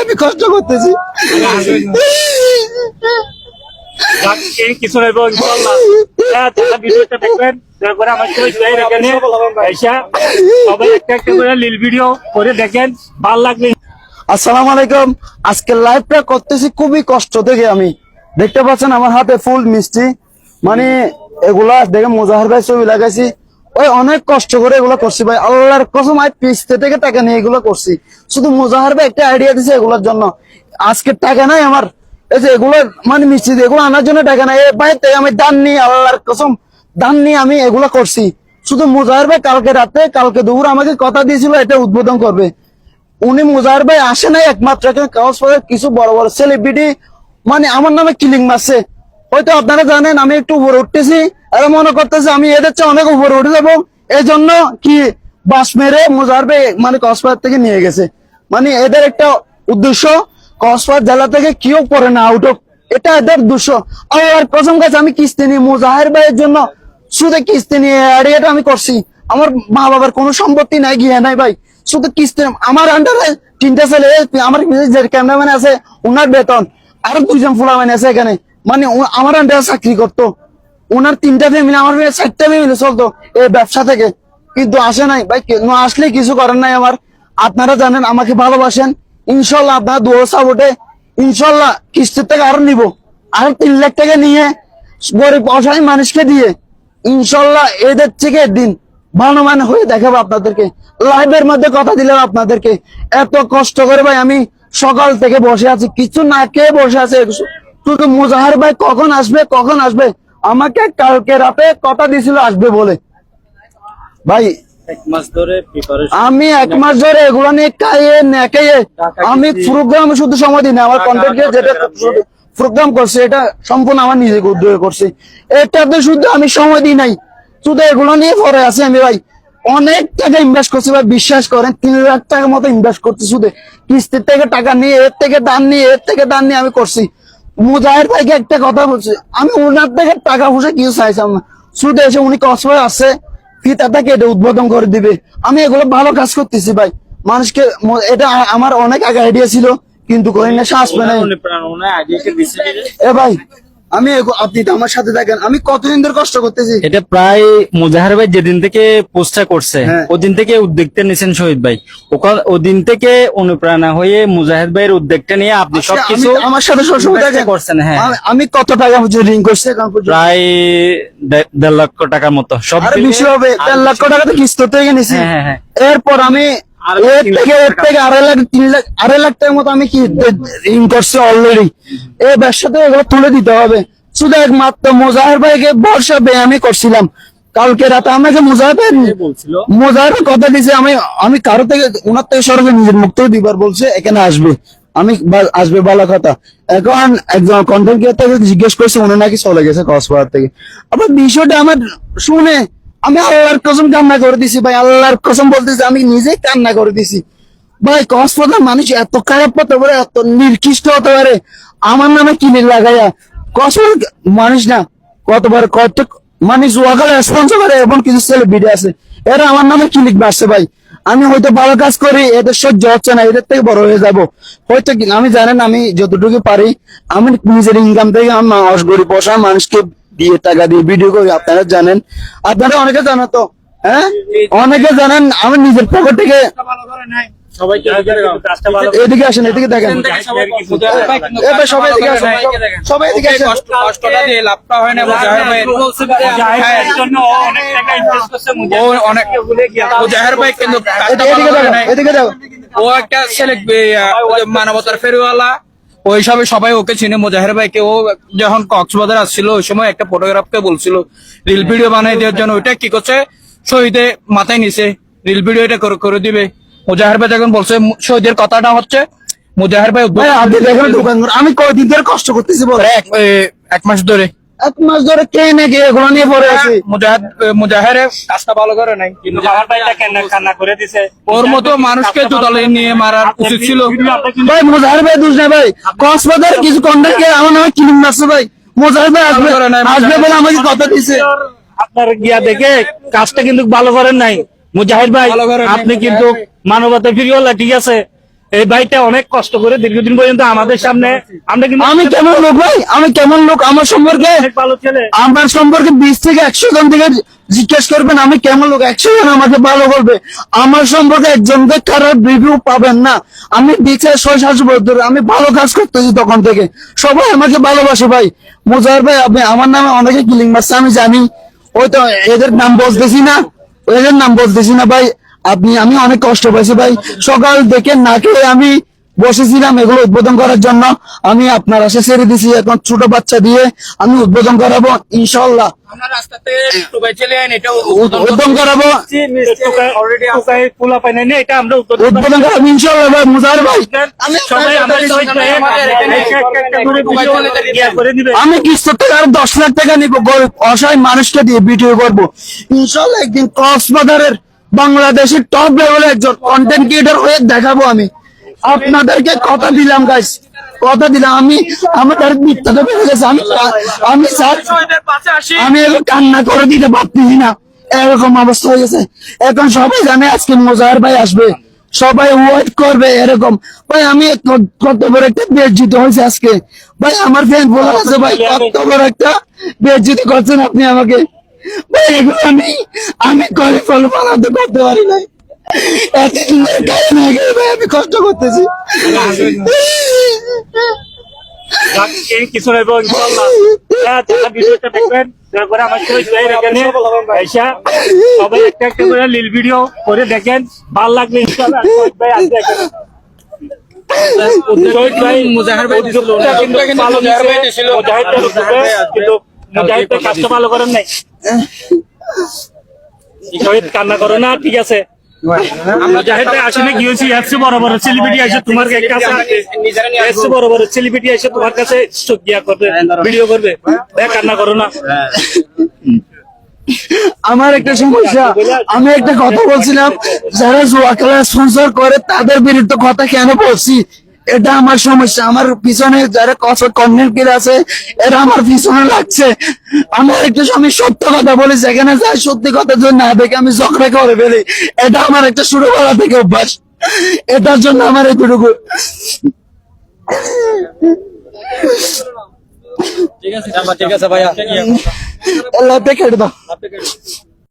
আমি কষ্ট করতেছি। কিছু নেব ইনশাআল্লাহ। ভিডিওটা দেখবেন, তারপরে আমার এখানে সবাই একটা একটা করে লিল ভিডিও করে দেখেন, ভালো লাগবে। আসসালামু আলাইকুম। আজকে লাইভটা করতেছি খুবই কষ্ট থেকে। আমি দেখতে পাচ্ছেন আমার হাতে ফুল মিষ্টি, মানে এগুলা দেখে মুজাহির ভাই ছবি লাগাইছি, ওই অনেক কষ্ট করে এগুলো করছি ভাই। আল্লাহর কসম আমি পিস্তে থেকে টাকা নিয়ে এগুলো করছি। শুধু মুজাহির ভাই একটা আইডিয়া দিছে এগুলোর জন্য। আজকে টাকা নাই আমার, এই যে এগুলো মানে মিষ্টি এগুলো আনার জন্য টাকা নাই। এই ভাই আমি দান নিয়ে, আল্লাহর কসম দান নিয়ে আমি এগুলো করছি। শুধু মুজাহির ভাই কালকে রাতে, কালকে দুপুর আমাকে কথা দিয়েছিল এটা উদ্বোধন করবে। উনি মুজাহির ভাই আসে নাই একমাত্র, কক্সবাজারের কিছু বড় বড় সেলিব্রিটি মানে আমার নামে কিলিং মারছে। হয়তো আপনারা জানেন আমি একটু উপরে উঠতেছি, এরা মনে করতেছে আমি এদের চেয়ে অনেক উপরে উঠে যাবো, এই জন্য কি বাস মেরে মুজাহির ভাই মানে কক্সবাজার থেকে নিয়ে গেছে। মানে এদের একটা উদ্দেশ্য কক্সবাজার জেলা থেকে কেউ পরে না উঠুক, এটা এদের উদ্দেশ্য। আর কসম কাছে আমি কিস্তি নিয়ে মুজাহির ভাইয়ের জন্য শুধু কিস্তি নিয়ে এটা আমি করছি। আমার মা বাবার কোনো সম্পত্তি নাই, গিয়ে নাই ভাই, শুধু কিস্তি। আমার আন্ডারে 3টা ছেলে, আমার যে ক্যামেরাম্যান আছে ওনার বেতন, আরো 2জন ফুলাম্যান আছে এখানে, মানে আমার আন্ডারে চাকরি করতো। ওনার 3টা ফ্যামিলি, আমার 4টা ফ্যামিলি চলতো এই ব্যবসা থেকে, কিন্তু আসে নাই ভাই। আসলে কিছু করার নাই আমার। আপনারা জানেন আমাকে ভালোবাসেন, ইনশাল্লাহ আপনার দুয়ো সাপোর্টে ইনশাল্লাহ কিস্তির থেকে আরো নিব, আরো 3 লাখ টাকা নিয়ে গরিব অসহায় মানুষকে দিয়ে ইনশাল্লাহ এদের থেকে দিন ভালো মানে হয়ে দেখাবো আপনাদেরকে। লাইভের মধ্যে কথা দিলাম আপনাদেরকে, এত কষ্ট করে ভাই আমি সকাল থেকে বসে আছি, কিছু না খেয়ে বসে আছে। শুধু মুজাহির ভাই কখন আসবে কখন আসবে, আমাকে কালকে রাতে কথা দিয়েছিল আসবে বলে। ভাই আমি 1 মাস ধরে এগুলো নিয়ে খাইয়ে না খাইয়ে আমি প্রোগ্রাম শুধু সময় দিই না, আমার কন্টেন্ট যেটা প্রোগ্রাম করছে এটা সম্পূর্ণ আমার নিজে উদ্যোগে করছি, এটাতে শুধু আমি সময় দিই নাই, শুধু এগুলো নিয়ে পরে আছি আমি ভাই। অনেক টাকা ইনভেস্ট করছি ভাই, বিশ্বাস করেন 3 লাখ টাকার মতো ইনভেস্ট করছি শুধু কিস্তির থেকে টাকা নিয়ে, এর থেকে দান নিয়ে, এর থেকে দান নিয়ে আমি করছি। মুজাহির ভাইকে একটা কথা বলছি, আমি ওনার থেকে টাকা পয়সা কিছু চাইছিলাম না, শুধু এসে উনি কক্সবাজার আসছে ফিতাটাকে এটা উদ্বোধন করে দিবে, আমি এগুলো ভালো কাজ করতেছি ভাই মানুষকে। এটা আমার অনেক আগে আইডিয়া ছিল, কিন্তু করি না, শ্বাস পেয়ে নাই। এ ভাই আমি আপনি তো আমার সাথে থাকেন, আমি কতদিন ধরে কষ্ট করতেছি। এটা প্রায় মুজাহির ভাই যেদিন থেকে পোস্টটা করছে ওদিন থেকে উদ্যোগটা নিয়েছেন শহীদ ভাই, ওদিন থেকে অনুপ্রেরণা হয়ে মুজাহিদ ভাইয়ের উদ্যোগটা নিয়ে আপনি সবকিছু আমার সাথে সবসময় করছেন। হ্যাঁ, আমি কত টাকা ঋণ করছি? প্রায় 1.5 লক্ষ টাকার মতো। সব বেশি হবে, 1.5 লক্ষ টাকা তো কিস্তি থেকে নিয়েছি। এরপর আমি এর থেকে 2.5 লাখ 3 লাখ 2.5 লাখ টাকার মতো আমি কি ঋণ করছি অলরেডি। এই ব্যবসাতে এগুলো তুলে দিতে হবে। শুধু একমাত্র মুজাহির ভাইকে ভরসা পেয়ে আমি করছিলাম। কালকে রাতে আমাকে মুজাহির ভাই কথা দিয়েছে, আমি কারো থেকে ওনার থেকে সরাসরি নিজের মুখ থেকে দিবার বলছে এখানে আসবে, আমি আসবে ভালো কথা। এখন একজন কন্টেন্ট ক্রিয়েটর থেকে জিজ্ঞেস করছে, উনি নাকি চলে গেছে কক্সবাজার থেকে। আবার বিষয়টা আমার শুনে আমি আল্লাহর কসম কান্না করে দিছি ভাই, আল্লাহর কসম বলতেছি আমি নিজেই কান্না করে দিছি ভাই। কক্সবাজার মানুষ এত খারাপ হতে পারে, এত নির্কৃষ্ট হতে পারে, আমার নামে কিনে লাগাইয়া। কক্সবাজার মানুষ না কতবার কত মানুষ ওয়াকালে স্পন্সর করে, এবং কিছু সেলিব্রিটি আছে এরা আমার নামে ক্লিক বাড়ছে ভাই। আমি হয়তো ভালো কাজ করি, এদের সহ্য হচ্ছে না, এদের থেকে বড় হয়ে যাব হয়তো। আমি জানেন আমি যতটুকু পারি আমি নিজের ইনকাম থেকে আমি গরিব অসহায় মানুষকে দিয়ে টাকা দিয়ে ভিডিও করি, আপনারা জানেন, আপনারা অনেকে জানেন তো, হ্যাঁ অনেকে জানেন। আমি নিজের পকেট থেকে এদিকে আসেন, এদিকে দেখেন, সবাই এদিকে আসেন, সবাই এদিকে আসেন। কষ্টটা দিয়ে লাভটা হয় না মুজাহির ভাইয়ের। মুজাহির ভাই কিন্তু এদিকে যাও, ও একটা ছেলে মানবতার ফেরিওয়ালা, ওই সবে সবাই ওকে চিনে মুজাহির ভাইকে। ও যখন কক্সবাজার আসছিল ওই সময় একটা ফটোগ্রাফকে বলছিল রিল ভিডিও বানাই দেওয়ার জন্য, ওইটা কি করছে শহীদে মাথায় নিছে রিল ভিডিও এটা করে দিবে। মুজাহির ভাই যখন বলছে শহীদের কথাটা হচ্ছে মুজাহির ভাই আমি কয়দিন ধরে কষ্ট করতেছি বলে 1 মাস ধরে 1 মাস ধরে কে নাকি এগুলো নিয়ে পড়ে আছি। মুজাহির কাজটা ভালো করে নাই, কিন্তু কান্না করে দিছে। ওর মতো মানুষকে জুতালে নিয়ে মারার উচিত ছিল ভাই। মুজাহির ভাই দোষ নেই ভাই, কক্সবাজারে কিছু কন্টেন্ট আমার নামে কিলিং মারছে ভাই। মুজাহির ভাই আসবে বলে আমাকে কথা দিছে। আপনার গিয়া দেখে কাজটা কিন্তু ভালো করেন নাই, মুজাহিদ ভাই ভালো করে আপনি নেই, কিন্তু মানবতা ফিরিওয়ালা, ঠিক আছে? এই ভাইটা অনেক কষ্ট করে দীর্ঘদিন পর্যন্ত আমাদের সামনে, আমরা কিন্তু আমি কেমন লোক ভাই, আমি কেমন লোক, আমার সম্পর্কে অনেক ভালো ছেলে। আমার সম্পর্কে 20 থেকে 100 জন থেকে জিজ্ঞেস করবেন আমি কেমন লোক, 100 জন আমাকে ভালো বলবে। আমার সম্পর্কে একজনকে খারাপ রিভিউ পাবেন না। আমি 20-60 বছর ধরে আমি ভালো কাজ করতেছি, তখন থেকে সবাই আমাকে ভালোবাসে ভাই। মুজাহির ভাই, আপনি আমার নামে অনেকে কিলিং মারছে আমি জানি, ওই তো এদের নাম বলতেছি না, এদের নাম বলতেছি না ভাই। আমি অনেক কষ্ট পাইছি ভাই, সকাল থেকে না খেয়ে আমি বসেছিলাম এগুলো উদ্বোধন করার জন্য। আমি আপনার আশা ছেড়ে দিছি, এখন ছোট বাচ্চা দিয়ে আমি উদ্বোধন করাবো ইনশাল্লাহ, আমরা রাস্তাতে টুকাই ছিলেন, এটা উদ্বোধন করাবো, টোকাই পোলা পাই নাই, এটা আমরা উদ্বোধন করাবো ইনশাল্লাহ ভাই। মুজাহির ভাই, সবাই আমরা শহীদ ভাইয়ের একটা করে ভিডিও ইয়া করে দিবে। আমি কিস্তির থেকে আর 10 লাখ টাকা নিবো, গরিব অসহায় মানুষকে দিয়ে ভিডিও করবো ইনশাল্লাহ। একদিন কক্সবাজারের বাংলাদেশের টপ লেভেলের একজন কন্টেন্ট ক্রিয়েটর হয়ে দেখাবো আমি আপনাদেরকে, কথা দিলাম গাইস, কথা দিলাম। আমাদের মিথ্যাটা বেড়ে গেছে, আমি স্যার পাশে আসি। আমি এখন কান্না করে দিতে পারতেছি না, এরকম অবস্থা হয়ে গেছে। এখন সবাই জানে আজকে মুজাহির ভাই আসবে, সবাই ওয়েট করবে এরকম। ভাই আমি কত বড় একটা বেজ্জিত হয়েছে আজকে ভাই, আমার ফ্রেন্ড বলে আছে ভাই কত বড় একটা বেজ্জিত করছেন আপনি আমাকে ভাই। এগুলো আমি করে ফল বানাতে করতে পারি নাই, এতদিন ধরে গায়ে না গায়ে ভাই আমি কষ্ট করতেছি। কিছু নেই ইনশাল্লাহ। যারা ভিডিওটা দেখবেন দয়া করে আমার শহীদ ভাইয়ের এখানে এসে সবাই একটা একটা করে লিল ভিডিও করে দেখেন, ভালো লাগবে ইনশাল্লাহ। শহীদ ভাই আসবে এখানে। শহীদ ভাই মুজাহির ভাই দিছিল, উদ্যোগটা কিন্তু কিন্তু ভালো মুজাহির ভাই নিছে, দিছিল। মুজাহিদ ভাই উদ্যোগে, কিন্তু মুজাহিদ ভাই কাজটা ভালো করেন নাই। শহীদ কান্না করো না, ঠিক আছে? মুজাহিদ ভাই আসলে গিয়েছি, এসে বড় বড় সেলিব্রিটি আসে তোমার কাছে, এসে বড় বড় সেলিব্রিটি আসে তোমার কাছে চোখ গিয়া করবে, ভিডিও করবে, ভাই কান্না করো না। আমার একটা সমস্যা, আমি একটা কথা বলছিলাম, যারা জুয়া খেলা স্পন্সর করে তাদের বিরুদ্ধে কথা কেন বলছি, এটা আমার সমস্যা। আমার পিছনে যারা কন্টেন্ট ক্রিয়েটর আছে এরা আমার পিছনে লাগছে। আমার একটা আমি সত্য কথা বলি, যেখানে যাই সত্যি কথা যদি না দেখে আমি ঝগড়া করে ফেলি, এটা আমার একটা ছোটবেলা থেকে অভ্যাস। এটার জন্য আমার এতটুকু। ঠিক আছে ভাইয়া। লাইভটা কেটে দাও।